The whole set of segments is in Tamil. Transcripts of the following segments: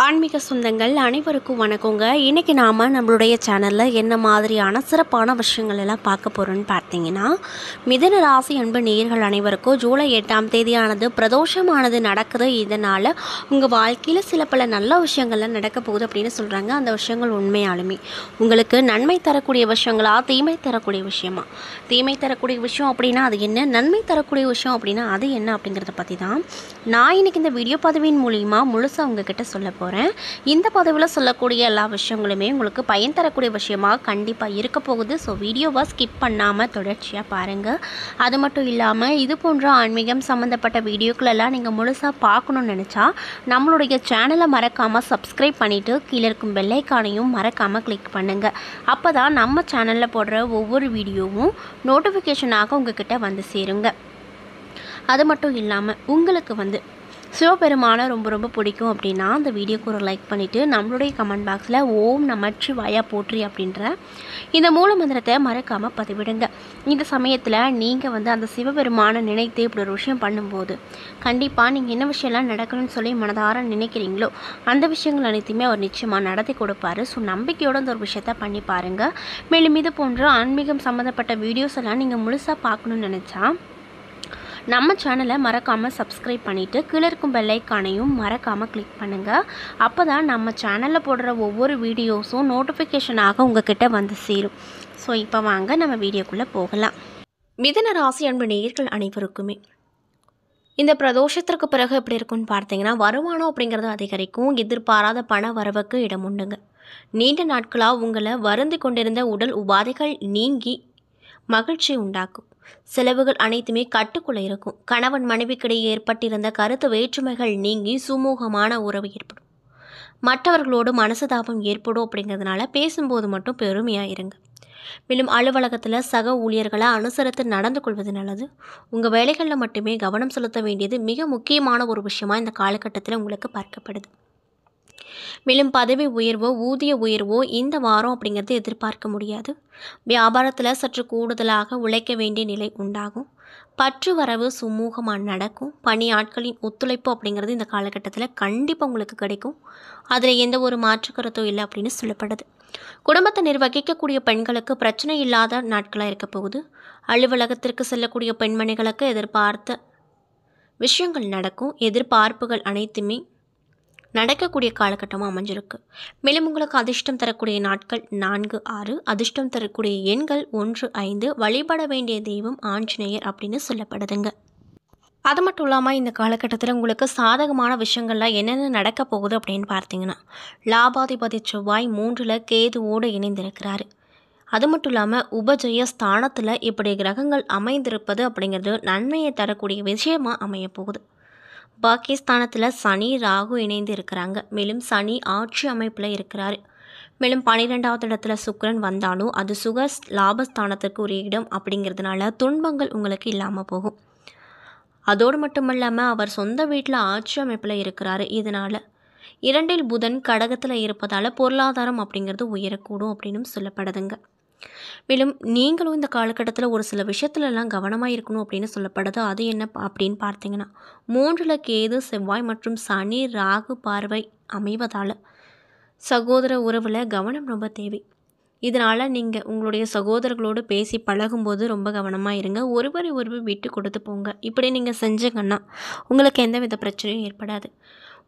ஆன்மீக சொந்தங்கள் அனைவருக்கும் வணக்கங்க. இன்றைக்கி நாம் நம்மளுடைய சேனலில் என்ன மாதிரியான சிறப்பான விஷயங்கள் எல்லாம் பார்க்க போகிறோன்னு பார்த்தீங்கன்னா, மிதுன ராசி அன்பு நேயர்கள் அனைவருக்கும் ஜூலை 8ஆம் தேதியானது பிரதோஷமானது நடக்குது. இதனால் உங்கள் வாழ்க்கையில் சில பல நல்ல விஷயங்கள்லாம் நடக்க போகுது அப்படின்னு சொல்கிறாங்க. அந்த விஷயங்கள் உண்மையாலுமே உங்களுக்கு நன்மை தரக்கூடிய விஷயங்களா, தீமை தரக்கூடிய விஷயமா? தீமை தரக்கூடிய விஷயம் அப்படின்னா அது என்ன, நன்மை தரக்கூடிய விஷயம் அப்படின்னா அது என்ன அப்படிங்கிறத பற்றி தான் நான் இன்றைக்கி இந்த வீடியோ பதிவின் மூலிமா முழுசாக உங்ககிட்ட சொல்ல போகிறேன். இந்த பதிவில் சொல்லக்கூடிய எல்லா விஷயங்களுமே உங்களுக்கு பயன் தரக்கூடிய விஷயமாக கண்டிப்பாக இருக்க போகுது. ஸோ வீடியோவை ஸ்கிப் பண்ணாமல் தொடர்ச்சியாக பாருங்கள். அது மட்டும் இல்லாமல் இது போன்ற ஆன்மீகம் சம்மந்தப்பட்ட வீடியோக்களெல்லாம் நீங்கள் முழுசாக பார்க்கணுன்னு நினச்சா நம்மளுடைய சேனலை மறக்காமல் சப்ஸ்கிரைப் பண்ணிவிட்டு கீழே இருக்கும் பெல் ஐகானையும் மறக்காமல் கிளிக் பண்ணுங்கள். அப்போ தான் நம்ம சேனலில் போடுற ஒவ்வொரு வீடியோவும் நோட்டிஃபிகேஷனாக உங்ககிட்ட வந்து சேருங்க. அது மட்டும் இல்லாமல் உங்களுக்கு சிவபெருமானை ரொம்ப பிடிக்கும் அப்படின்னா அந்த வீடியோக்கு ஒரு லைக் பண்ணிவிட்டு நம்மளுடைய கமெண்ட் பாக்ஸில் ஓம் நமச்சிவாயா போற்றி அப்படின்ற இந்த மூல மந்திரத்தை மறக்காமல் பதிவிடுங்க. இந்த சமயத்தில் நீங்கள் அந்த சிவபெருமானை நினைத்து இப்படி ஒரு விஷயம் பண்ணும்போது கண்டிப்பாக நீங்கள் என்ன விஷயம்லாம் நடக்கணும்னு சொல்லி மனதார நினைக்கிறீங்களோ அந்த விஷயங்கள் அனைத்துமே அவர் நிச்சயமாக நடத்தி கொடுப்பாரு. ஸோ நம்பிக்கையோடு அந்த ஒரு விஷயத்த பண்ணி பாருங்கள். மேலும் இது போன்ற ஆன்மீகம் சம்மந்தப்பட்ட வீடியோஸ் எல்லாம் நீங்கள் முழுசாக பார்க்கணுன்னு நினச்சா நம்ம சேனலை மறக்காமல் சப்ஸ்கிரைப் பண்ணிவிட்டு கீழே இருக்கும் பெல் ஐகானையும் மறக்காமல் கிளிக் பண்ணுங்கள். அப்போ தான் நம்ம சேனலில் போடுற ஒவ்வொரு வீடியோஸும் நோட்டிஃபிகேஷனாக உங்ககிட்ட வந்து சேரும். ஸோ இப்போ வாங்க நம்ம வீடியோக்குள்ளே போகலாம். மிதுன ராசி அன்பு நேயர்கள் அனைவருக்குமே இந்த பிரதோஷத்திற்கு பிறகு எப்படி இருக்குன்னு பார்த்தீங்கன்னா, வருமானம் அப்படிங்கிறது அதிகரிக்கும். எதிர்பாராத பண வரவுக்கு இடம் உண்டுங்க. நீண்ட நாட்களாக உங்களை வருந்தி கொண்டிருந்த உடல் உபாதைகள் நீங்கி மகிழ்ச்சி உண்டாக்கும். செலவுகள் அனைத்துமே கட்டுக்குள்ளே இருக்கும். கணவன் மனைவிக்கிடையே ஏற்பட்டிருந்த கருத்து வேற்றுமைகள் நீங்கி சுமூகமான உறவு ஏற்படும். மற்றவர்களோடு மனசுதாபம் ஏற்படும் அப்படிங்கிறதுனால பேசும்போது மட்டும் பெருமையாக இருங்க. மேலும் அலுவலகத்தில் சக ஊழியர்களை அனுசரித்து நடந்து கொள்வது நல்லது. உங்கள் வேலைகளில் மட்டுமே கவனம் செலுத்த வேண்டியது மிக முக்கியமான ஒரு விஷயமாக இந்த காலகட்டத்தில் உங்களுக்கு பார்க்கப்படுது. மேலும் பதவி உயர்வோ ஊதிய உயர்வோ இந்த வாரம் அப்படிங்கிறது எதிர்பார்க்க முடியாது. வியாபாரத்தில் சற்று கூடுதலாக உழைக்க வேண்டிய நிலை உண்டாகும். பற்று வரவு சுமூகமாக நடக்கும். பணி ஆட்களின் ஒத்துழைப்பு அப்படிங்கிறது இந்த காலகட்டத்தில் கண்டிப்பாக உங்களுக்கு கிடைக்கும். அதில் எந்த ஒரு மாற்று கருத்தும் இல்லை அப்படின்னு சொல்லப்படுது. குடும்பத்தை நிர்வகிக்கக்கூடிய பெண்களுக்கு பிரச்சனை இல்லாத நாட்களாக இருக்க போகுது. அலுவலகத்திற்கு செல்லக்கூடிய பெண்மணிகளுக்கு எதிர்பார்த்த விஷயங்கள் நடக்கும். எதிர்பார்ப்புகள் அனைத்துமே நடக்கக்கூடிய காலகட்டமாக அமைஞ்சிருக்கு. மேலும் உங்களுக்கு அதிர்ஷ்டம் தரக்கூடிய நாட்கள் 4, 6. அதிர்ஷ்டம் தரக்கூடிய எண்கள் 1, 5. வழிபட வேண்டிய தெய்வம் ஆஞ்சநேயர் அப்படின்னு சொல்லப்படுதுங்க. அது மட்டும் இல்லாமல் இந்த காலகட்டத்தில் உங்களுக்கு சாதகமான விஷயங்கள்லாம் என்னென்ன நடக்க போகுது அப்படின்னு பார்த்தீங்கன்னா, லாபாதிபதி செவ்வாய் 3ல் கேதுவோடு இணைந்திருக்கிறாரு. அது மட்டும் இல்லாமல் உபஜய ஸ்தானத்தில் இப்படி கிரகங்கள் அமைந்திருப்பது அப்படிங்கிறது நன்மையை தரக்கூடிய விஷயமாக அமைய போகுது. பாகிஸ்தானத்தில் சனி ராகு இணைந்து இருக்கிறாங்க. மேலும் சனி ஆட்சி அமைப்பில் இருக்கிறாரு. மேலும் 12வது இடத்துல சுக்கிரன் வந்தாலும் அது சுக லாபஸ்தானத்திற்கு ஒரு இடம் அப்படிங்கிறதுனால துன்பங்கள் உங்களுக்கு இல்லாமல் போகும். அதோடு மட்டும் இல்லாமல் அவர் சொந்த வீட்டில் ஆட்சி அமைப்பில் இருக்கிறாரு. இதனால் 2ல் புதன் கடகத்தில் இருப்பதால் பொருளாதாரம் அப்படிங்கிறது உயரக்கூடும் அப்படின்னு சொல்லப்படுதுங்க. மேலும் நீங்களும் இந்த காலகட்டத்தில் ஒரு சில விஷயத்துலலாம் கவனமாக இருக்கணும் அப்படின்னு சொல்லப்படுது. அது என்ன அப்படின்னு பார்த்தீங்கன்னா, 3ல் கேது செவ்வாய் மற்றும் சனி ராகு பார்வை அமைவதால் சகோதர உறவில் கவனம் ரொம்ப தேவை. இதனால் நீங்கள் உங்களுடைய சகோதரர்களோடு பேசி பழகும்போது ரொம்ப கவனமாக இருங்க. ஒருவரை ஒருவர் விட்டு கொடுத்து போங்க. இப்படி நீங்கள் செஞ்சீங்கன்னா உங்களுக்கு எந்தவித பிரச்சனையும் ஏற்படாது.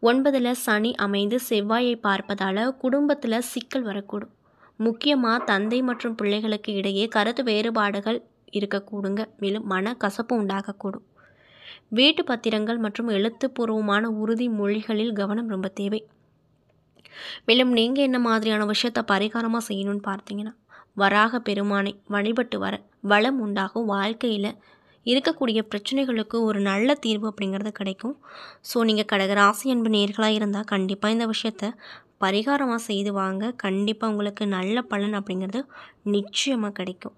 9ல் சனி அமைந்து செவ்வாயை பார்ப்பதால் குடும்பத்தில் சிக்கல் வரக்கூடும். முக்கியமாக தந்தை மற்றும் பிள்ளைகளுக்கு இடையே கருத்து வேறுபாடுகள் இருக்கக்கூடுங்க. மேலும் மன கசப்பு உண்டாகக்கூடும். வீட்டு பத்திரங்கள் மற்றும் எழுத்துப்பூர்வமான உறுதிமொழிகளில் கவனம் ரொம்ப தேவை. மேலும் நீங்கள் என்ன மாதிரியான விஷயத்தை பரிகாரமாக செய்யணும்னு பார்த்தீங்கன்னா, வராக பெருமானை வழிபட்டு வர வளம் உண்டாகும். வாழ்க்கையில் இருக்கக்கூடிய பிரச்சனைகளுக்கு ஒரு நல்ல தீர்வு அப்படிங்கிறது கிடைக்கும். ஸோ நீங்கள் கடகராசி அன்பு நேயர்களாக இருந்தால் கண்டிப்பாக இந்த விஷயத்தை பரிகாரமாக செய்து வாங்க. கண்டிப்பாக உங்களுக்கு நல்ல பலன் அப்படிங்கிறது நிச்சயமாக கிடைக்கும்.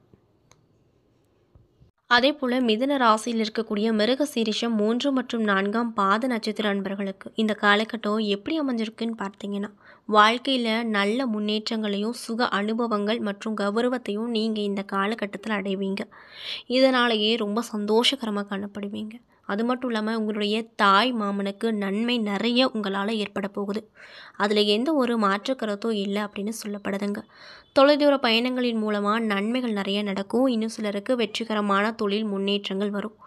அதே போல் மிதுன ராசியில் இருக்கக்கூடிய மிருக சீரிஷம் 3 மற்றும் 4ஆம் பாத நட்சத்திர அன்பர்களுக்கு இந்த காலகட்டம் எப்படி அமைஞ்சிருக்குன்னு பார்த்தீங்கன்னா, வாழ்க்கையில் நல்ல முன்னேற்றங்களையும் சுக அனுபவங்கள் மற்றும் கௌரவத்தையும் நீங்கள் இந்த காலகட்டத்தில் அடைவீங்க. இதனாலேயே ரொம்ப சந்தோஷகரமாக காணப்படுவீங்க. அது மட்டும் இல்லாமல் உங்களுடைய தாய் மாமனுக்கு நன்மை நிறைய உங்களால் ஏற்பட போகுது. அதில் எந்த ஒரு மாற்று கருத்தும் இல்லை அப்படின்னு சொல்லப்படுதுங்க. தொலைதூர பயணங்களின் மூலமாக நன்மைகள் நிறைய நடக்கும். இன்னும் சிலருக்கு வெற்றிகரமான தொழில் முன்னேற்றங்கள் வரும்.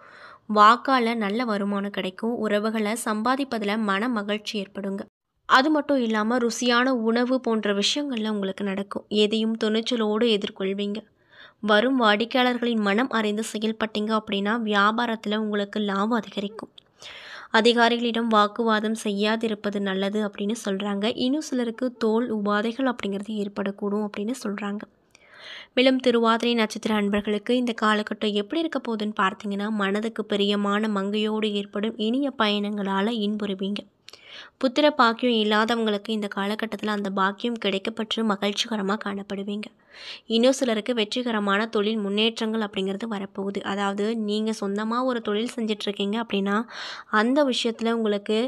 வாக்கால் நல்ல வருமானம் கிடைக்கும். உறவுகளை சம்பாதிப்பதில் மன மகிழ்ச்சி ஏற்படுங்க. அது மட்டும் இல்லாமல் ருசியான உணவு போன்ற விஷயங்கள்ல உங்களுக்கு நடக்கும். எதையும் துணிச்சலோடு எதிர்கொள்வீங்க. வரும் வாடிக்கையாளர்களின் மனம் அறிந்து செயல்பட்டீங்க அப்படின்னா வியாபாரத்தில் உங்களுக்கு லாபம் அதிகரிக்கும். அதிகாரிகளிடம் வாக்குவாதம் செய்யாதிருப்பது நல்லது அப்படின்னு சொல்கிறாங்க. இன்னும் சிலருக்கு தோல் உபாதைகள் அப்படிங்கிறது ஏற்படக்கூடும் அப்படின்னு சொல்கிறாங்க. மேலும் திருவாதிரை நட்சத்திர அன்பர்களுக்கு இந்த காலகட்டம் எப்படி இருக்க போகுதுன்னு பார்த்தீங்கன்னா, மனதுக்கு பிரியமான மங்கையோடு ஏற்படும் இனிய பயணங்களால் இன்புறுவீங்க. புத்திர பாக்கியம் இல்லாதவங்களுக்கு இந்த காலகட்டத்தில் அந்த பாக்கியம் கிடைக்கப்பெற்று மகிழ்ச்சிகரமாக காணப்படுவீங்க. இன்னும் சிலருக்கு வெற்றிகரமான தொழில் முன்னேற்றங்கள் அப்படிங்கிறது வரப்போகுது. அதாவது நீங்கள் சொந்தமாக ஒரு தொழில் செஞ்சிட்ருக்கீங்க அப்படின்னா அந்த விஷயத்தில் உங்களுக்கு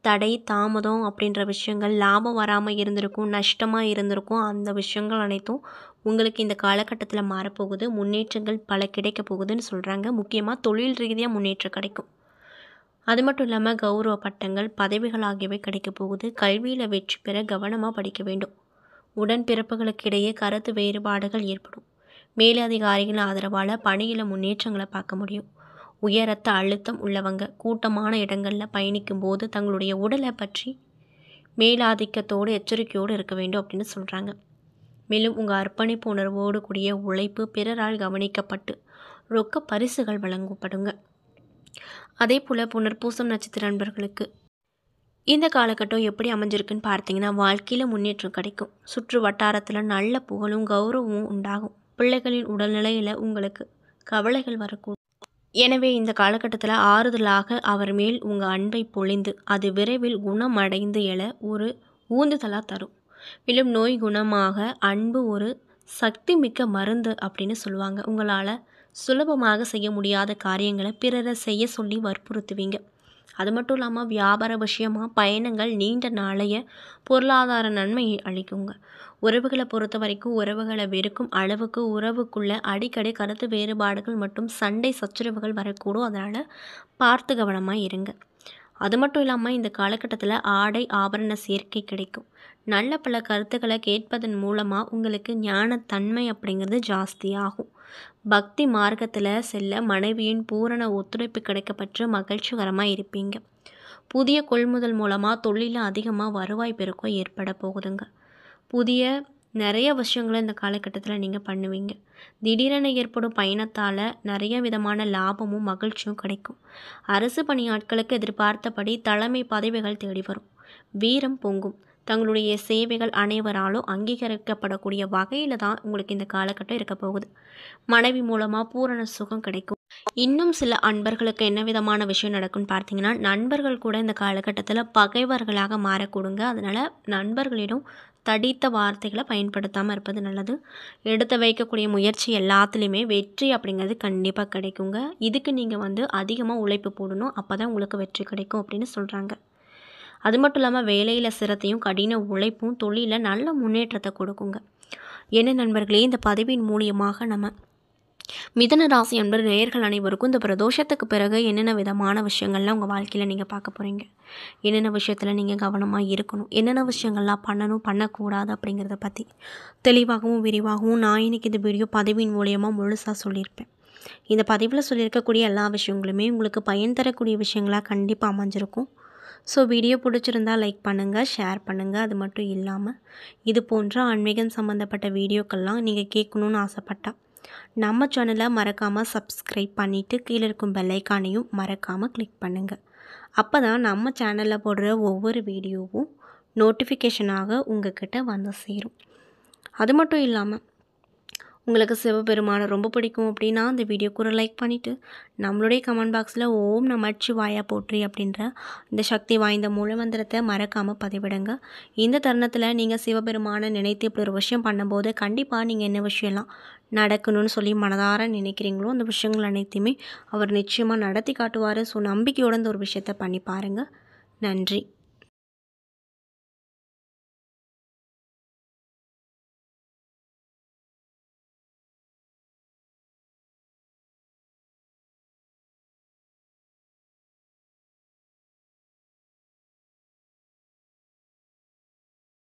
தடை தாமதம் அப்படின்ற விஷயங்கள், லாபம் வராமல் இருந்திருக்கும், நஷ்டமாக இருந்திருக்கும். அந்த விஷயங்கள் அனைத்தும் உங்களுக்கு இந்த காலகட்டத்தில் மாறப்போகுது. முன்னேற்றங்கள் பல கிடைக்க போகுதுன்னு சொல்கிறாங்க. முக்கியமாக தொழில் ரீதியாக முன்னேற்றம் கிடைக்கும். அது மட்டும் இல்லாமல் கௌரவ பட்டங்கள், பதவிகள் ஆகியவை கிடைக்க போகுது. கல்வியில் வெற்றி பெற கவனமாக படிக்க வேண்டும். உடன்பிறப்புகளுக்கு இடையே கருத்து வேறுபாடுகள் ஏற்படும். மேலதிகாரிகள் ஆதரவால் பணியில் முன்னேற்றங்களை பார்க்க முடியும். உயர் ரத்த அழுத்தம் உள்ளவங்க கூட்டமான இடங்களில் பயணிக்கும் போது தங்களுடைய உடலை பற்றி மேலாதிக்கத்தோடு எச்சரிக்கையோடு இருக்க வேண்டும் அப்படின்னு சொல்கிறாங்க. மேலும் உங்கள் அர்ப்பணிப்பு உணர்வோடு கூடிய உழைப்பு பிறரால் கவனிக்கப்பட்டு ரொக்க பரிசுகள் வழங்கப்படுங்க. அதே போல் புனர்பூசம் நட்சத்திர நண்பர்களுக்கு இந்த காலகட்டம் எப்படி அமைஞ்சிருக்குன்னு பார்த்தீங்கன்னா, வாழ்க்கையில் முன்னேற்றம் கிடைக்கும். சுற்று வட்டாரத்தில் நல்ல புகழும் கௌரவமும் உண்டாகும். பிள்ளைகளின் உடல்நிலையில் உங்களுக்கு கவலைகள் வரக்கூடும். எனவே இந்த காலகட்டத்தில் ஆறுதலாக அவர் மேல் உங்கள் அன்பை பொழிந்து அது விரைவில் குணமடைந்து எழ ஒரு ஊந்துதலாக தரும். மேலும் நோய் குணமாக அன்பு ஒரு சக்தி மிக்க மருந்து அப்படின்னு சொல்லுவாங்க. உங்களால் சுலபமாக செய்ய முடியாத காரியங்களை பிறரை செய்ய சொல்லி வற்புறுத்துவீங்க. அது மட்டும் இல்லாமல் வியாபார விஷயமாக பயணங்கள் நீண்ட நாளைய பொருளாதார நன்மையை அளிக்குங்க. உறவுகளை பொறுத்த வரைக்கும் உறவுகளை வெறுக்கும் அளவுக்கு உறவுக்குள்ளே அடிக்கடி கருத்து வேறுபாடுகள் மற்றும் சண்டை சச்சரவுகள் வரக்கூடும். அதனால் பார்த்து கவனமாக இருங்க. அது மட்டும் இல்லாமல் இந்த காலகட்டத்தில் ஆடை ஆபரண சேர்க்கை கிடைக்கும். நல்ல பல கருத்துக்களை கேட்பதன் மூலமாக உங்களுக்கு ஞானத்தன்மை அப்படிங்கிறது ஜாஸ்தியாகும். பக்தி மார்க்கத்தில் செல்ல மனைவியின் பூரண ஒத்துழைப்பு கிடைக்கப்பெற்று மகிழ்ச்சிகரமாக இருப்பீங்க. புதிய கொள்முதல் மூலமாக தொழிலில் அதிகமாக வருவாய் பெருக்கம் ஏற்பட போகுதுங்க. புதிய நிறைய விஷயங்களை இந்த காலகட்டத்தில் நீங்கள் பண்ணுவீங்க. திடீரென ஏற்படும் பயணத்தால் நிறைய விதமான லாபமும் மகிழ்ச்சியும் கிடைக்கும். அரசு பணியாட்களுக்கு எதிர்பார்த்தபடி தலைமை பதவிகள் தேடி வரும். வீரம் பொங்கும். தங்களுடைய சேவைகள் அனைவராலும் அங்கீகரிக்கப்படக்கூடிய வகையில் தான் உங்களுக்கு இந்த காலகட்டம் இருக்க போகுது. மனைவி மூலமாக பூரண சுகம் கிடைக்கும். இன்னும் சில அன்பர்களுக்கு என்ன விதமான விஷயம் நடக்கும்னு பார்த்தீங்கன்னா, நண்பர்கள் கூட இந்த காலகட்டத்தில் பகைவர்களாக மாறக்கூடுங்க. அதனால் நண்பர்களிடம் தடித்த வார்த்தைகளை பயன்படுத்தாமல் இருப்பது நல்லது. எடுத்து வைக்கக்கூடிய முயற்சி எல்லாத்துலேயுமே வெற்றி அப்படிங்கிறது கண்டிப்பாக கிடைக்குங்க. இதுக்கு நீங்கள் அதிகமாக உழைப்பு போடணும். அப்போ தான் உங்களுக்கு வெற்றி கிடைக்கும் அப்படின்னு சொல்கிறாங்க. அது மட்டும் இல்லாமல் வேலையில் சிரத்தையும் கடின உழைப்பும் தொழிலில் நல்ல முன்னேற்றத்தை கொடுக்குங்க. என்ன நண்பர்களே, இந்த பதிவின் மூலியமாக நம்ம மிதுன ராசி என்பது நேயர்கள் அனைவருக்கும் இந்த பிரதோஷத்துக்கு பிறகு என்னென்ன விதமான விஷயங்கள்லாம் உங்கள் வாழ்க்கையில் நீங்கள் பார்க்க போகிறீங்க, என்னென்ன விஷயத்தில் நீங்கள் கவனமாக இருக்கணும், என்னென்ன விஷயங்கள்லாம் பண்ணணும் பண்ணக்கூடாது அப்படிங்கிறத பற்றி தெளிவாகவும் விரிவாகவும் நான் இன்றைக்கி இந்த வீடியோ பதிவின் மூலியமாக முழுசாக சொல்லியிருப்பேன். இந்த பதிவில் சொல்லியிருக்கக்கூடிய எல்லா விஷயங்களுமே உங்களுக்கு பயன் தரக்கூடிய விஷயங்களாக கண்டிப்பாக அமைஞ்சிருக்கும். ஸோ வீடியோ பிடிச்சிருந்தால் லைக் பண்ணுங்கள், ஷேர் பண்ணுங்கள். அது மட்டும் இல்லாமல் இது போன்ற ஆன்மீகம் சம்மந்தப்பட்ட வீடியோக்கள்லாம் நீங்கள் கேட்கணுன்னு ஆசைப்பட்டா நம்ம சேனலை மறக்காமல் சப்ஸ்கிரைப் பண்ணிவிட்டு கீழே இருக்கும் பெல் ஐக்கானையும் மறக்காமல் கிளிக் பண்ணுங்கள். அப்போ தான் நம்ம சேனலில் போடுற ஒவ்வொரு வீடியோவும் நோட்டிஃபிகேஷனாக உங்கள்கிட்ட வந்து சேரும். அது மட்டும் இல்லாமல் உங்களுக்கு சிவபெருமானை ரொம்ப பிடிக்கும் அப்படின்னா அந்த வீடியோக்கு ஒரு லைக் பண்ணிவிட்டு நம்மளுடைய கமெண்ட் பாக்ஸில் ஓம் நமச்சிவாயா போற்றி அப்படின்ற இந்த சக்தி வாய்ந்த மூலமந்திரத்தை மறக்காமல் பதிவிடுங்க. இந்த தருணத்தில் நீங்கள் சிவபெருமானை நினைத்து இப்படி ஒரு விஷயம் பண்ணும்போது கண்டிப்பாக நீங்கள் என்ன விஷயம்லாம் நடக்கணும்னு சொல்லி மனதார நினைக்கிறீங்களோ அந்த விஷயங்கள் அனைத்தையுமே அவர் நிச்சயமாக நடத்தி காட்டுவார். ஸோ நம்பிக்கையோடு இந்த ஒரு விஷயத்தை பண்ணி பாருங்கள். நன்றி.